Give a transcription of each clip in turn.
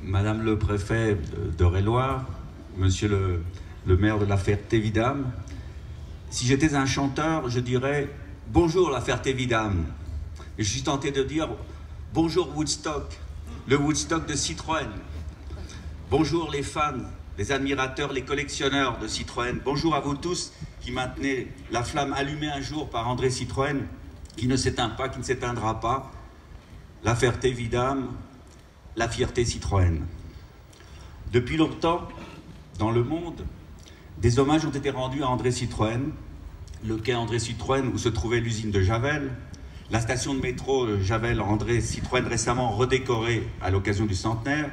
Madame le préfet d'Eure-et-Loir, Monsieur le maire de La Ferté-Vidame, si j'étais un chanteur, je dirais « Bonjour La Ferté-Vidame ». Et je suis tenté de dire « Bonjour Woodstock, le Woodstock de Citroën ». Bonjour les fans, les admirateurs, les collectionneurs de Citroën. Bonjour à vous tous qui maintenez la flamme allumée un jour par André Citroën, qui ne s'éteint pas, qui ne s'éteindra pas. La Ferté-Vidame, la fierté Citroën. Depuis longtemps, dans le monde, des hommages ont été rendus à André Citroën, le quai André Citroën où se trouvait l'usine de Javel, la station de métro Javel André Citroën récemment redécorée à l'occasion du centenaire.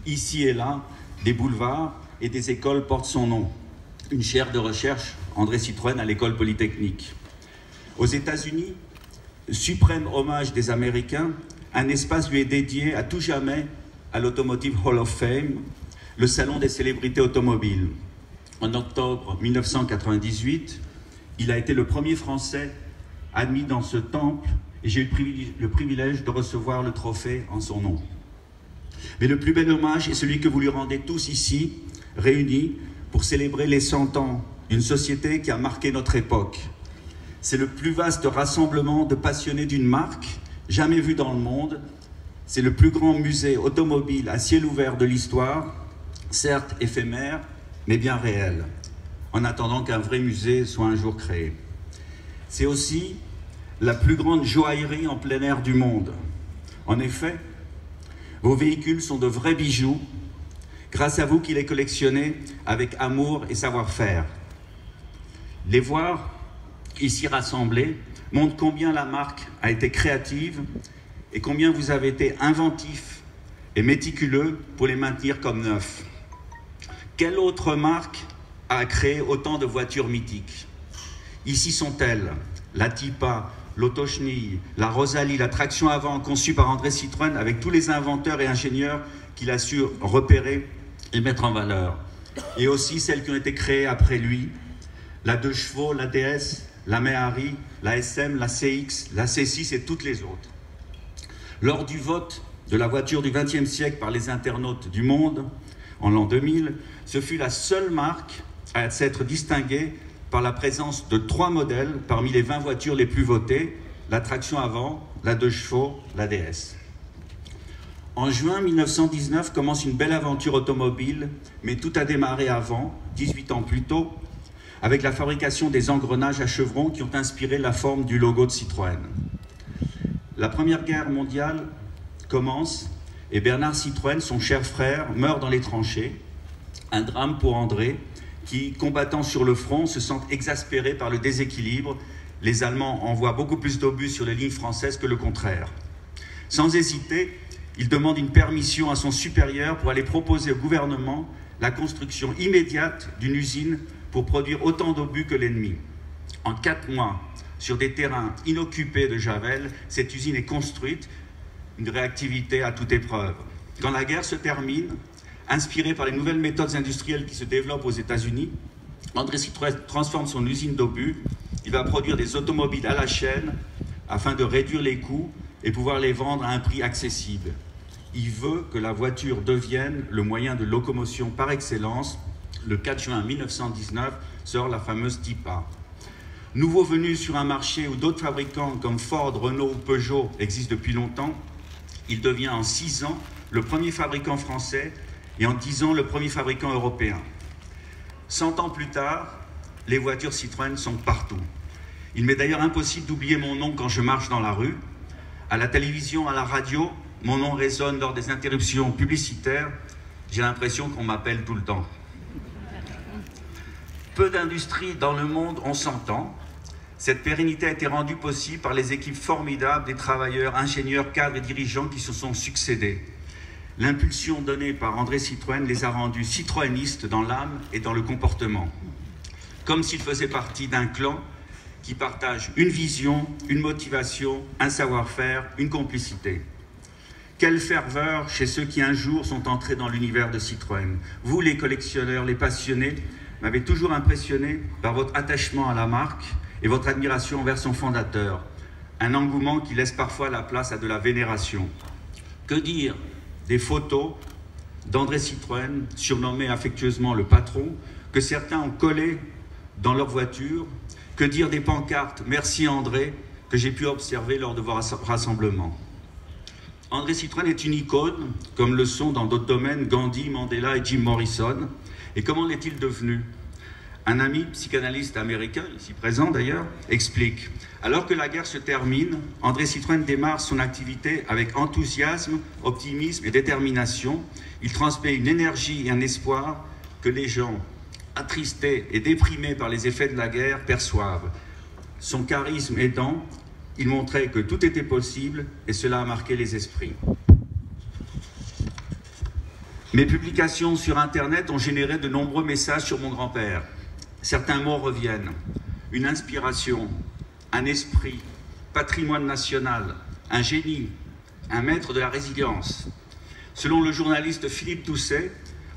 Ici et là, des boulevards et des écoles portent son nom. Une chaire de recherche, André Citroën à l'école polytechnique. Aux États-Unis, suprême hommage des Américains, un espace lui est dédié à tout jamais à l'Automotive Hall of Fame, le salon des célébrités automobiles. En octobre 1998, il a été le premier Français admis dans ce temple et j'ai eu le privilège de recevoir le trophée en son nom. Mais le plus bel hommage est celui que vous lui rendez tous ici, réunis, pour célébrer les 100 ans d'une société qui a marqué notre époque. C'est le plus vaste rassemblement de passionnés d'une marque jamais vu dans le monde. C'est le plus grand musée automobile à ciel ouvert de l'histoire, certes éphémère, mais bien réel, en attendant qu'un vrai musée soit un jour créé. C'est aussi la plus grande joaillerie en plein air du monde. En effet, vos véhicules sont de vrais bijoux, grâce à vous qui les collectionnez avec amour et savoir-faire. Les voir ici rassemblés montre combien la marque a été créative et combien vous avez été inventif et méticuleux pour les maintenir comme neufs. Quelle autre marque a créé autant de voitures mythiques? Ici sont-elles, la Tipa, l'Auto-Chenille, la Rosalie, la traction avant conçue par André Citroën avec tous les inventeurs et ingénieurs qu'il a su repérer et mettre en valeur. Et aussi celles qui ont été créées après lui, la 2 chevaux, la DS, la Méhari, la SM, la CX, la C6 et toutes les autres. Lors du vote de la voiture du XXe siècle par les internautes du monde, en l'an 2000, ce fut la seule marque à s'être distinguée par la présence de 3 modèles parmi les 20 voitures les plus votées, la traction avant, la 2 chevaux, la DS. En juin 1919 commence une belle aventure automobile, mais tout a démarré avant, 18 ans plus tôt, avec la fabrication des engrenages à chevrons qui ont inspiré la forme du logo de Citroën. La Première Guerre mondiale commence et Bernard Citroën, son cher frère, meurt dans les tranchées. Un drame pour André qui, combattant sur le front, se sent exaspéré par le déséquilibre. Les Allemands envoient beaucoup plus d'obus sur les lignes françaises que le contraire. Sans hésiter, il demande une permission à son supérieur pour aller proposer au gouvernement la construction immédiate d'une usine pour produire autant d'obus que l'ennemi. En 4 mois, sur des terrains inoccupés de Javel, cette usine est construite, une réactivité à toute épreuve. Quand la guerre se termine, inspiré par les nouvelles méthodes industrielles qui se développent aux États-Unis, André Citroën transforme son usine d'obus. Il va produire des automobiles à la chaîne afin de réduire les coûts et pouvoir les vendre à un prix accessible. Il veut que la voiture devienne le moyen de locomotion par excellence. Le 4 juin 1919 sort la fameuse Tipa. Nouveau venu sur un marché où d'autres fabricants comme Ford, Renault ou Peugeot existent depuis longtemps, il devient en 6 ans le premier fabricant français et en 10 ans le premier fabricant européen. 100 ans plus tard, les voitures Citroën sont partout. Il m'est d'ailleurs impossible d'oublier mon nom quand je marche dans la rue. À la télévision, à la radio, mon nom résonne lors des interruptions publicitaires. J'ai l'impression qu'on m'appelle tout le temps. Peu d'industries dans le monde ont 100 ans. Cette pérennité a été rendue possible par les équipes formidables des travailleurs, ingénieurs, cadres et dirigeants qui se sont succédés. L'impulsion donnée par André Citroën les a rendus citroënistes dans l'âme et dans le comportement. Comme s'ils faisaient partie d'un clan qui partage une vision, une motivation, un savoir-faire, une complicité. Quelle ferveur chez ceux qui un jour sont entrés dans l'univers de Citroën. Vous, les collectionneurs, les passionnés, m'avez toujours impressionné par votre attachement à la marque et votre admiration envers son fondateur. Un engouement qui laisse parfois la place à de la vénération. Que dire des photos d'André Citroën, surnommé affectueusement le patron, que certains ont collé dans leur voiture. Que dire des pancartes « Merci André » que j'ai pu observer lors de vos rassemblements. André Citroën est une icône, comme le sont dans d'autres domaines Gandhi, Mandela et Jim Morrison. Et comment l'est-il devenu? Un ami psychanalyste américain, ici présent d'ailleurs, explique: alors que la guerre se termine, André Citroën démarre son activité avec enthousiasme, optimisme et détermination. Il transmet une énergie et un espoir que les gens, attristés et déprimés par les effets de la guerre, perçoivent. Son charisme aidant, il montrait que tout était possible et cela a marqué les esprits. Mes publications sur Internet ont généré de nombreux messages sur mon grand-père. Certains mots reviennent: une inspiration, un esprit, patrimoine national, un génie, un maître de la résilience. Selon le journaliste Philippe Doucet,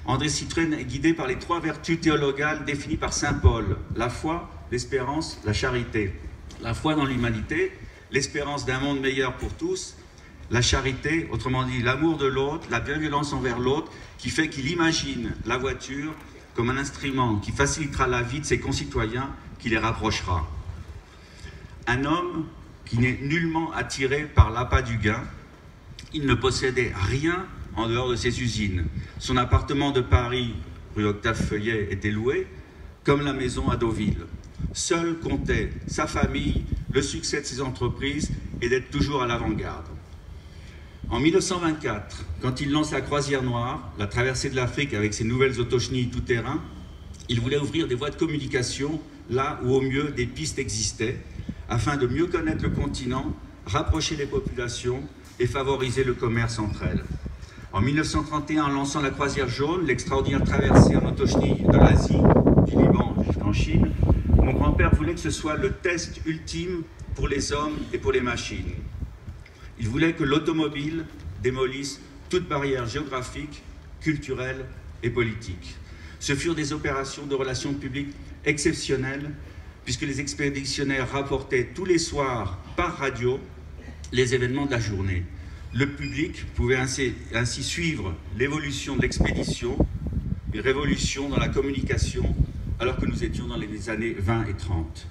André Citroën est guidé par les 3 vertus théologales définies par saint Paul: la foi, l'espérance, la charité. La foi dans l'humanité, l'espérance d'un monde meilleur pour tous, la charité, autrement dit l'amour de l'autre, la bienveillance envers l'autre, qui fait qu'il imagine la voiture comme un instrument qui facilitera la vie de ses concitoyens, qui les rapprochera. Un homme qui n'est nullement attiré par l'appât du gain. Il ne possédait rien en dehors de ses usines. Son appartement de Paris, rue Octave Feuillet, était loué, comme la maison à Deauville. Seul comptait sa famille, le succès de ses entreprises et d'être toujours à l'avant-garde. En 1924, quand il lance la croisière noire, la traversée de l'Afrique avec ses nouvelles autochenilles tout-terrain, il voulait ouvrir des voies de communication là où au mieux des pistes existaient, afin de mieux connaître le continent, rapprocher les populations et favoriser le commerce entre elles. En 1931, en lançant la croisière jaune, l'extraordinaire traversée en autochenille de l'Asie, du Liban jusqu'en Chine, mon grand-père voulait que ce soit le test ultime pour les hommes et pour les machines. Il voulait que l'automobile démolisse toute barrière géographique, culturelle et politique. Ce furent des opérations de relations publiques exceptionnelles, puisque les expéditionnaires rapportaient tous les soirs par radio les événements de la journée. Le public pouvait ainsi suivre l'évolution de l'expédition, une révolution dans la communication, alors que nous étions dans les années 20 et 30.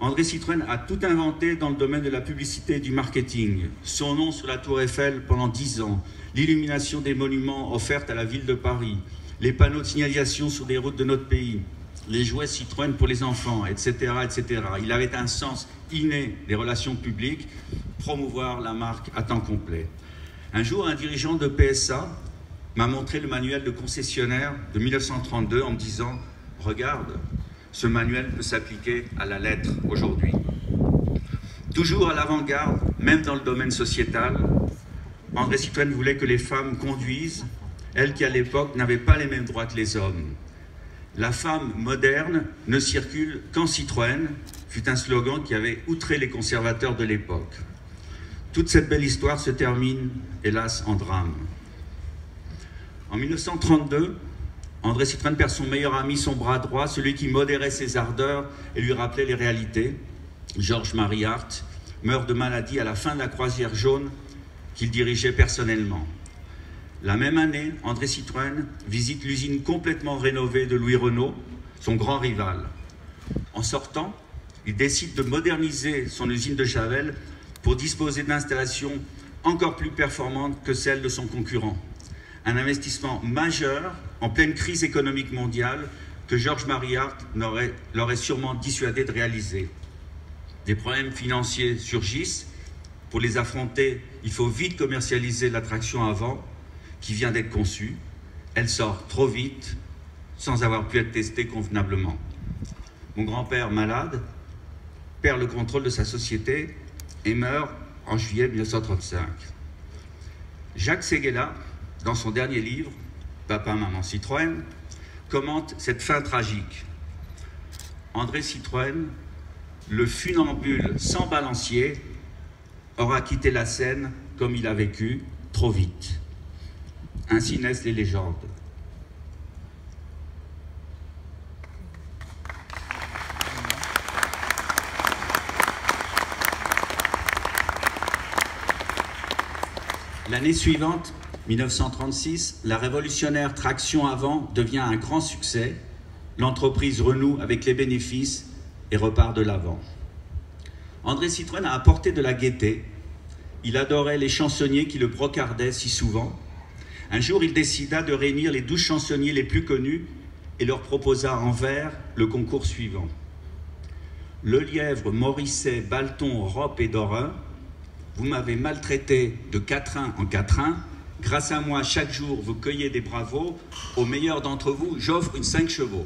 André Citroën a tout inventé dans le domaine de la publicité et du marketing. Son nom sur la Tour Eiffel pendant 10 ans, l'illumination des monuments offerts à la ville de Paris, les panneaux de signalisation sur des routes de notre pays, les jouets Citroën pour les enfants, etc., etc. Il avait un sens inné des relations publiques, promouvoir la marque à temps complet. Un jour, un dirigeant de PSA m'a montré le manuel de concessionnaire de 1932 en me disant « Regarde, ce manuel peut s'appliquer à la lettre aujourd'hui. » Toujours à l'avant-garde, même dans le domaine sociétal, André Citroën voulait que les femmes conduisent, elles qui à l'époque n'avaient pas les mêmes droits que les hommes. La femme moderne ne circule qu'en Citroën, fut un slogan qui avait outré les conservateurs de l'époque. Toute cette belle histoire se termine, hélas, en drame. En 1932, André Citroën perd son meilleur ami, son bras droit, celui qui modérait ses ardeurs et lui rappelait les réalités. Georges-Marie Hart meurt de maladie à la fin de la croisière jaune qu'il dirigeait personnellement. La même année, André Citroën visite l'usine complètement rénovée de Louis Renault, son grand rival. En sortant, il décide de moderniser son usine de Chavel pour disposer d'installations encore plus performantes que celles de son concurrent. Un investissement majeur en pleine crise économique mondiale que Georges-Marie Hart l'aurait sûrement dissuadé de réaliser. Des problèmes financiers surgissent. Pour les affronter, il faut vite commercialiser l'attraction avant, qui vient d'être conçue. Elle sort trop vite, sans avoir pu être testée convenablement. Mon grand-père, malade, perd le contrôle de sa société et meurt en juillet 1935. Jacques Séguéla, dans son dernier livre, Papa, Maman, Citroën, commente cette fin tragique. André Citroën, le funambule sans balancier, aura quitté la scène comme il a vécu, trop vite. Ainsi naissent les légendes. L'année suivante, 1936, la révolutionnaire traction avant devient un grand succès. L'entreprise renoue avec les bénéfices et repart de l'avant. André Citroën a apporté de la gaieté. Il adorait les chansonniers qui le brocardaient si souvent. Un jour, il décida de réunir les 12 chansonniers les plus connus et leur proposa en vers le concours suivant. Lelièvre, Morisset, Balton, Roppe et Dorin, vous m'avez maltraité de quatrain en quatrain. Grâce à moi, chaque jour, vous cueillez des bravos. Au meilleur d'entre vous, j'offre une 5 chevaux.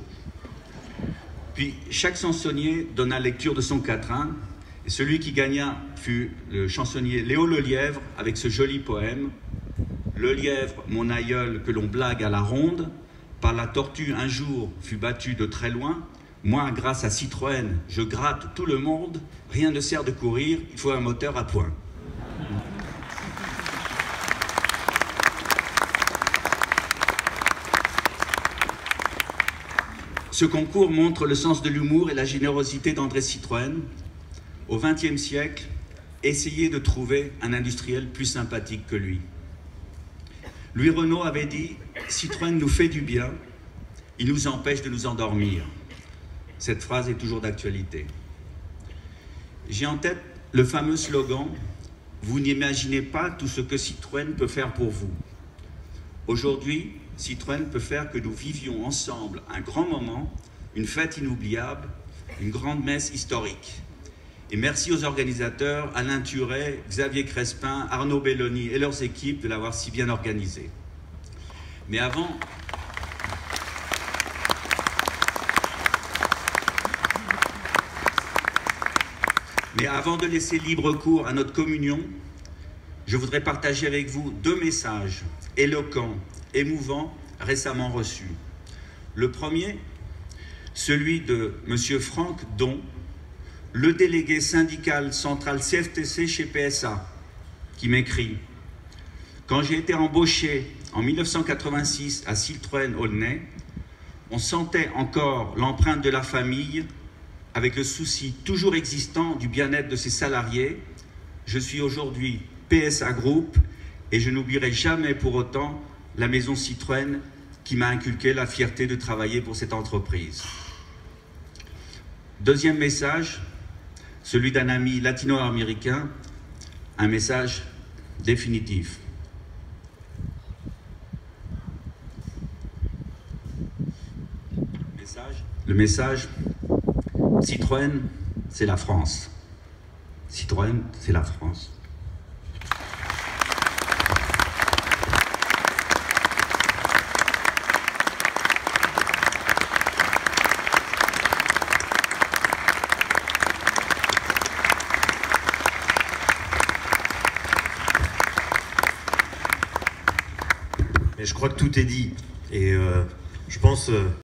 Puis, chaque chansonnier donna lecture de son quatrain. Et celui qui gagna fut le chansonnier Léo Lelièvre avec ce joli poème. Lelièvre, mon aïeul, que l'on blague à la ronde, par la tortue un jour fut battu de très loin. Moi, grâce à Citroën, je gratte tout le monde. Rien ne sert de courir, il faut un moteur à point. Ce concours montre le sens de l'humour et la générosité d'André Citroën. Au XXe siècle, essayez de trouver un industriel plus sympathique que lui. Louis Renault avait dit « Citroën nous fait du bien, il nous empêche de nous endormir ». Cette phrase est toujours d'actualité. J'ai en tête le fameux slogan « Vous n'imaginez pas tout ce que Citroën peut faire pour vous ». Aujourd'hui, Citroën peut faire que nous vivions ensemble un grand moment, une fête inoubliable, une grande messe historique. Et merci aux organisateurs, Alain Turet, Xavier Crespin, Arnaud Belloni et leurs équipes de l'avoir si bien organisé. Mais avant de laisser libre cours à notre communion, je voudrais partager avec vous 2 messages éloquents, émouvants, récemment reçus. Le premier, celui de M. Franck Don, le délégué syndical central CFTC chez PSA, qui m'écrit « Quand j'ai été embauché en 1986 à Citroën-Aulnay, on sentait encore l'empreinte de la famille avec le souci toujours existant du bien-être de ses salariés. Je suis aujourd'hui PSA Group et je n'oublierai jamais pour autant la maison Citroën qui m'a inculqué la fierté de travailler pour cette entreprise. » Deuxième message, celui d'un ami latino-américain, un message définitif. Le message, Citroën, c'est la France. Citroën, c'est la France. Mais je crois que tout est dit. Et je pense